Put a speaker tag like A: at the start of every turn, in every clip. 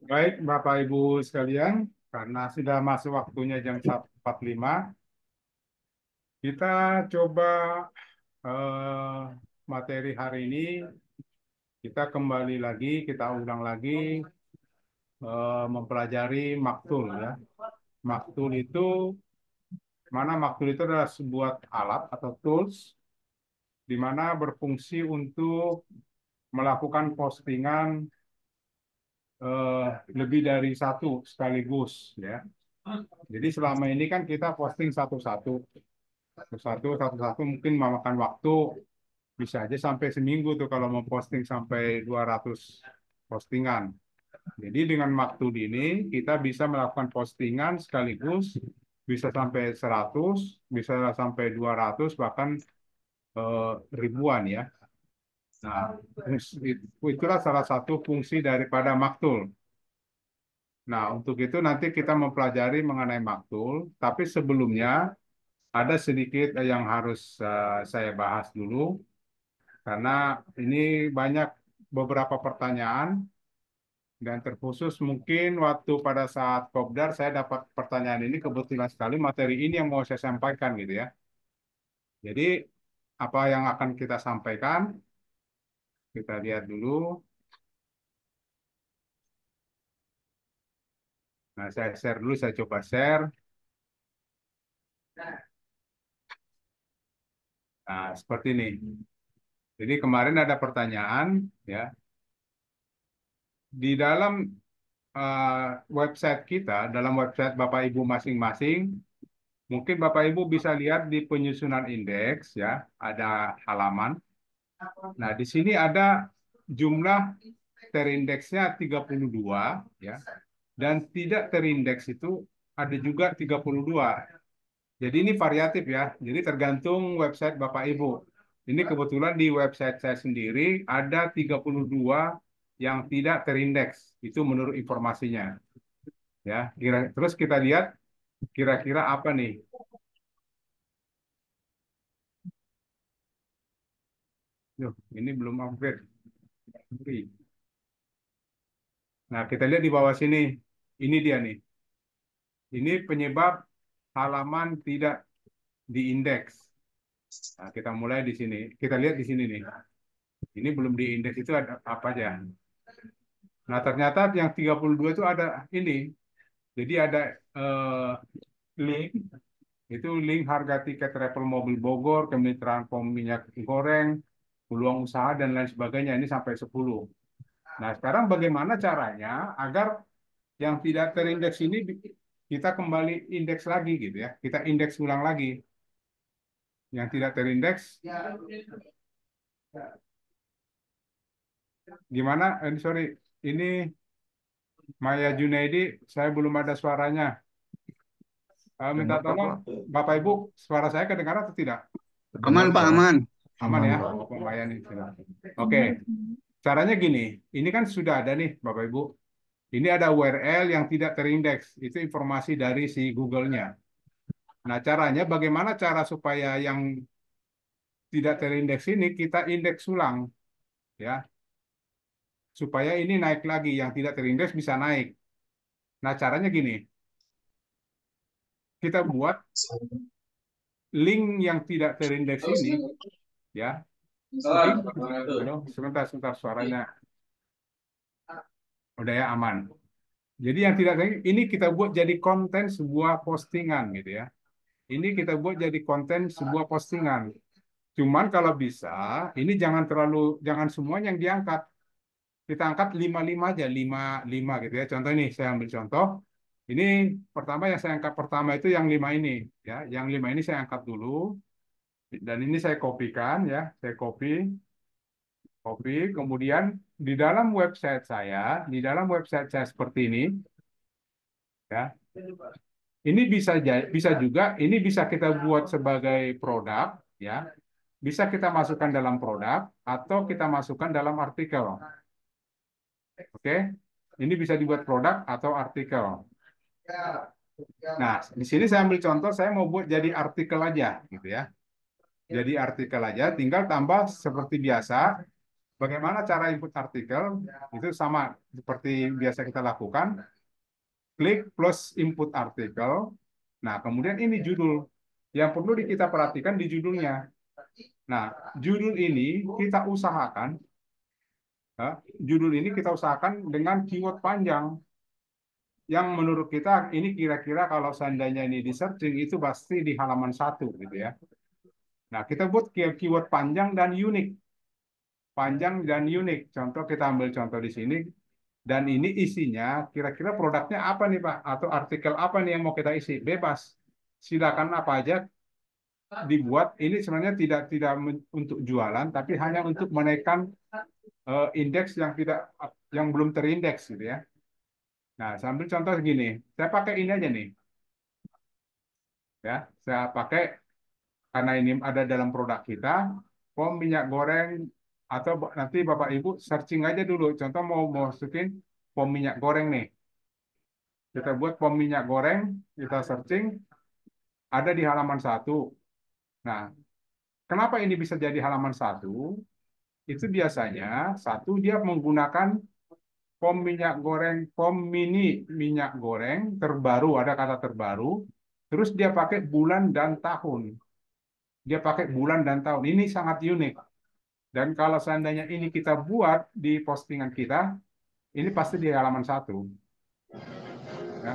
A: Baik, Bapak Ibu sekalian, karena sudah masuk waktunya jam 1.45, kita coba eh, materi hari ini, kita kembali lagi, kita ulang lagi mempelajari maktul ya. Maktul itu, maktul itu adalah sebuah alat atau tools di mana berfungsi untuk melakukan postingan lebih dari satu sekaligus ya. Jadi selama ini kan kita posting satu-satu, satu-satu mungkin memakan waktu bisa aja sampai seminggu tuh kalau mau posting sampai 200 postingan. Jadi dengan waktu ini kita bisa melakukan postingan sekaligus bisa sampai 100, bisa sampai 200 bahkan ribuan ya. Nah, itulah salah satu fungsi daripada maktul. Nah, untuk itu nanti kita mempelajari mengenai maktul, tapi sebelumnya ada sedikit yang harus saya bahas dulu, karena ini banyak beberapa pertanyaan, dan terkhusus mungkin waktu pada saat Kopdar saya dapat pertanyaan ini, kebetulan sekali materi ini yang mau saya sampaikan gitu ya. Jadi, apa yang akan kita sampaikan, kita lihat dulu. Nah, saya share dulu, saya coba share. Nah, seperti ini. Jadi kemarin ada pertanyaan, ya, di dalam website kita, dalam website Bapak Ibu masing-masing, mungkin Bapak Ibu bisa lihat di penyusunan indeks, ya, ada halaman. Nah, di sini ada jumlah terindeksnya 32, ya, dan tidak terindeks itu ada juga 32. Jadi ini variatif ya, jadi tergantung website Bapak Ibu. Ini kebetulan di website saya sendiri ada 32 yang tidak terindeks, itu menurut informasinya. Ya, terus kita lihat kira-kira apa nih? Yuh, ini belum upgrade. Nah, kita lihat di bawah sini. Ini dia nih. Ini penyebab halaman tidak diindeks. Nah, kita mulai di sini. Kita lihat di sini nih. Ini belum diindeks itu ada apa aja. Nah, ternyata yang 32 itu ada ini. Jadi ada eh, link, itu link harga tiket travel mobil Bogor, kemitraan pom minyak goreng, peluang usaha, dan lain sebagainya. Ini sampai 10. Nah, sekarang bagaimana caranya agar yang tidak terindeks ini kita kembali indeks lagi gitu ya. Kita indeks ulang lagi. Yang tidak terindeks, gimana? Sorry, ini Maya Junaidi, saya belum ada suaranya. Minta tolong, Bapak Ibu, suara saya kedengaran atau tidak?
B: Aman, Pak, aman.
A: Aman ya? Oh, Maya nih. Oke, caranya gini. Ini kan sudah ada nih, Bapak Ibu. Ini ada URL yang tidak terindeks. Itu informasi dari si Google-nya. Nah, caranya bagaimana cara supaya yang tidak terindeks ini kita indeks ulang, ya, supaya ini naik lagi, yang tidak terindeks bisa naik. Nah, caranya gini. Kita buat link yang tidak terindeks ini, ya. Link, halo, sebentar, sebentar suaranya. Udah ya, aman. Jadi yang tidak ini kita buat jadi konten sebuah postingan gitu ya. Ini kita buat jadi konten sebuah postingan. Cuman kalau bisa, ini jangan semuanya yang diangkat. Kita angkat 5-5 aja, 5-5 gitu ya. Contoh ini, saya ambil contoh. Ini pertama yang saya angkat pertama itu yang 5 ini ya. Yang 5 ini saya angkat dulu dan ini saya kopikan ya. Saya copy, kemudian di dalam website saya seperti ini ya. Ini bisa juga, ini bisa kita buat sebagai produk, ya. Bisa kita masukkan dalam produk atau kita masukkan dalam artikel. Oke, ini bisa dibuat produk atau artikel. Nah, di sini saya ambil contoh, saya mau buat jadi artikel aja, gitu ya. jadi artikel aja, tinggal tambah seperti biasa. Bagaimana cara input artikel? Itu sama seperti biasa kita lakukan. Klik plus input artikel. Nah, kemudian ini judul. Yang perlu kita perhatikan di judulnya. Nah, judul ini kita usahakan, judul ini kita usahakan dengan keyword panjang. Yang menurut kita ini kira-kira kalau seandainya ini di searching itu pasti di halaman 1 gitu ya. Nah, kita buat keyword panjang dan unik. Panjang dan unik. Contoh kita ambil contoh di sini. Dan ini isinya kira-kira produknya apa nih Pak? Atau artikel apa nih yang mau kita isi? Bebas. Silakan apa aja dibuat. Ini sebenarnya tidak untuk jualan, tapi hanya untuk menaikkan indeks yang belum terindeks gitu ya. Nah, sambil contoh segini. Saya pakai ini aja nih. Ya, saya pakai karena ini ada dalam produk kita, pom minyak goreng atau nanti Bapak Ibu searching aja dulu. Contoh mau masukin pom minyak goreng nih. Kita buat pom minyak goreng, kita searching, ada di halaman 1. Nah, kenapa ini bisa jadi halaman 1? Itu biasanya, satu, dia menggunakan pom minyak goreng, pom mini minyak goreng terbaru, ada kata terbaru, terus dia pakai bulan dan tahun. Dia pakai bulan dan tahun. Ini sangat unik. Dan kalau seandainya ini kita buat di postingan kita, ini pasti di halaman 1. Ya.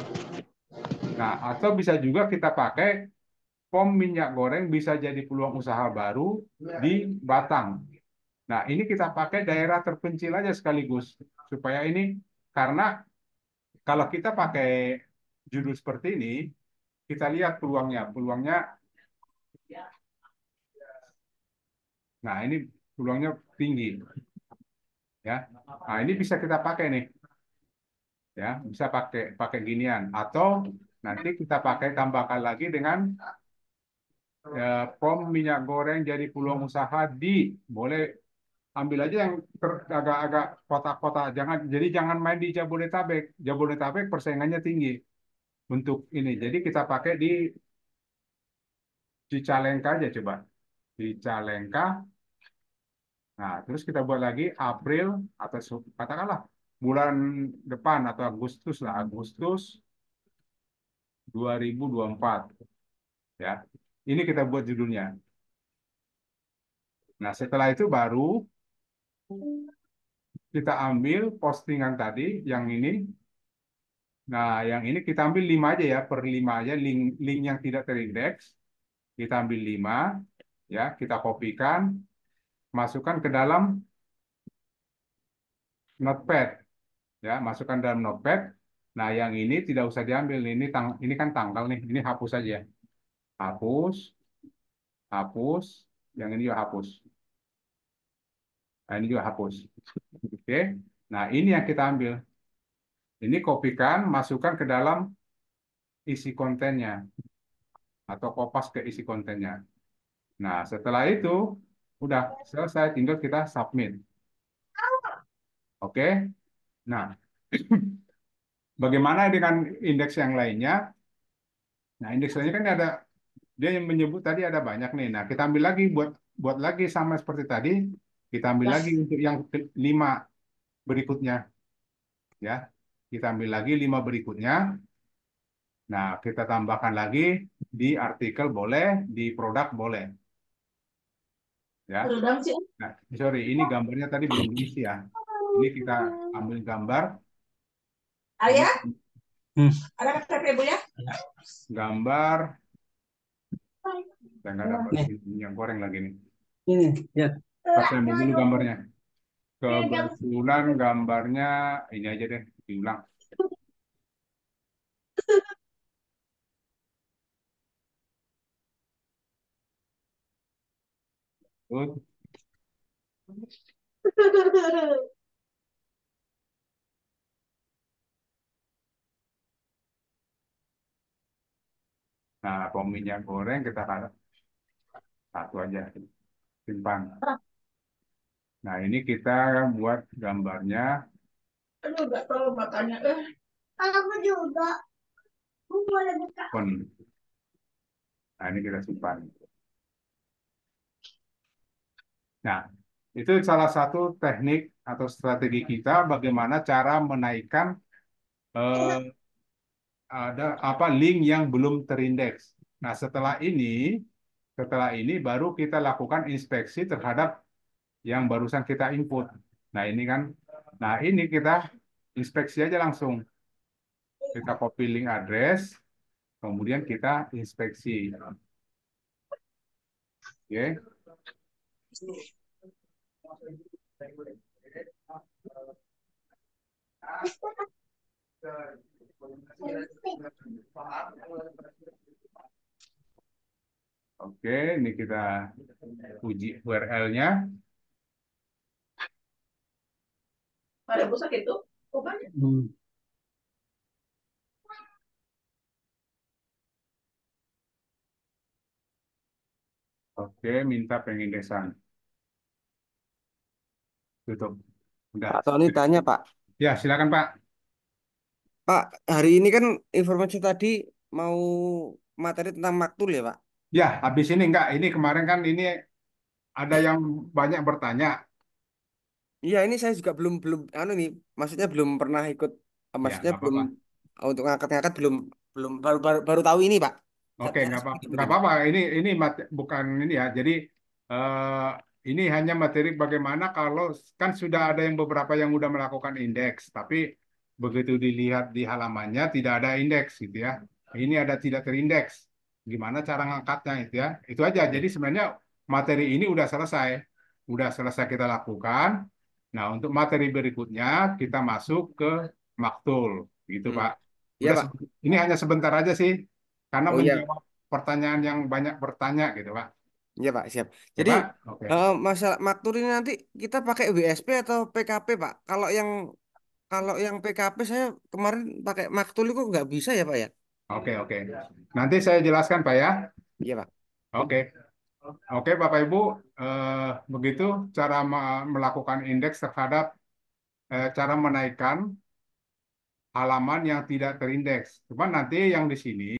A: Nah, atau bisa juga kita pakai pom minyak goreng bisa jadi peluang usaha baru di Batang. Nah, ini kita pakai daerah terpencil aja sekaligus. Supaya ini, karena kalau kita pakai judul seperti ini, kita lihat peluangnya. Peluangnya, nah ini peluangnya tinggi. Ya, nah ini bisa kita pakai nih. Ya, bisa pakai pakai ginian. Atau nanti kita pakai tambahkan lagi dengan pom minyak goreng jadi peluang usaha di, boleh ambil aja yang agak-agak kota-kota, jangan main di Jabodetabek. Jabodetabek persaingannya tinggi untuk ini, jadi kita pakai di Cicalengka aja coba, di Cicalengka. Nah, terus kita buat lagi April atau katakanlah bulan depan atau Agustus lah, Agustus 2024 ya, ini kita buat judulnya. Nah, setelah itu baru kita ambil postingan tadi yang ini. Nah, yang ini kita ambil 5 aja ya, per 5 aja link yang tidak terindeks. Kita ambil 5, ya, kita kopikan, masukkan ke dalam Notepad, ya, masukkan dalam Notepad. Nah, yang ini tidak usah diambil, ini kan tanggal nih, ini hapus aja. Hapus, hapus, yang ini juga hapus. Nah, ini juga hapus. Oke. Nah, ini yang kita ambil. Ini kopikan, masukkan ke dalam isi kontennya atau kopas ke isi kontennya. Nah, setelah itu udah selesai, tinggal kita submit. Oke. Nah, bagaimana dengan indeks yang lainnya? Nah, indeks lainnya kan ada, dia yang menyebut tadi ada banyak nih. Nah, kita ambil lagi buat buat lagi sama seperti tadi, kita ambil lagi untuk yang 5 berikutnya, ya. Kita ambil lagi 5 berikutnya. Nah, kita tambahkan lagi di artikel boleh, di produk boleh, ya. Nah, sorry, ini gambarnya tadi belum diisi ya. Ini kita ambil gambar. Ini
B: Ayah, ada kata ibu ya?
A: gambar, saya nggak dapat
C: Nih,
A: minyak goreng lagi nih.
C: ini, ya.
A: Pas saya ambil dulu gambarnya. Kebetulan gambarnya ini aja deh, diulang. Good. Nah, kalau minyak goreng kita taruh satu aja, simpan. Nah, ini kita buat gambarnya.
B: Aduh, nggak tahu makanya. Aku juga. Aku boleh buka.
A: Nah, ini kita simpan. Nah, itu salah satu teknik atau strategi kita bagaimana cara menaikkan eh, ada apa link yang belum terindeks. Nah, setelah ini baru kita lakukan inspeksi terhadap yang barusan kita input. Nah, ini kan, nah ini kita inspeksi aja langsung. Kita copy link address, kemudian kita inspeksi. Oke. Oke, ini kita uji URL-nya.
B: Ada pusat itu. Oh, banyak.
A: Oke, minta pengindeksan. Tutup. Udah.
C: Pak Tony tanya, Pak.
A: Ya, silakan Pak.
C: Pak, hari ini kan informasi tadi mau materi tentang maktul ya, Pak?
A: Ya, habis ini enggak. Ini kemarin kan ini ada yang banyak bertanya.
C: Iya, ini saya juga belum belum anu nih, maksudnya belum pernah ikut,
A: Ya,
C: maksudnya
A: nggak
C: belum
A: apa-apa.
C: untuk ngangkat-ngangkat belum belum baru tahu ini, Pak.
A: Oke, nggak
C: Harus
A: apa-apa.
C: begitu
A: Nggak
C: nih, Pak.
A: apa-apa. Ini bukan ini ya. Jadi eh, ini hanya materi bagaimana kalau kan sudah ada yang beberapa yang udah melakukan indeks, tapi begitu dilihat di halamannya tidak ada indeks gitu ya. Ini ada tidak terindeks. Gimana cara ngangkatnya itu ya? Itu aja.
C: Iya.
A: Jadi sebenarnya materi ini udah selesai. Udah selesai kita lakukan. Nah, untuk materi berikutnya kita masuk ke Maktul, gitu
C: Hmm.
A: Pak.
C: Iya,
A: Udah
C: Pak.
A: ini hanya sebentar aja sih karena
C: Oh iya,
A: menjawab pertanyaan yang banyak bertanya gitu Pak.
C: iya, Pak, siap.
A: Ya
C: Jadi
A: Pak, oke.
C: masalah maktur ini nanti kita pakai WSP atau PKP, Pak? Kalau yang PKP saya kemarin pakai maktul itu nggak bisa ya, Pak ya?
A: Oke, oke. Nanti saya jelaskan Pak ya.
C: Iya, Pak.
A: Oke. Oke Bapak Ibu, begitu cara melakukan indeks terhadap cara menaikkan halaman yang tidak terindeks. Cuma nanti yang di sini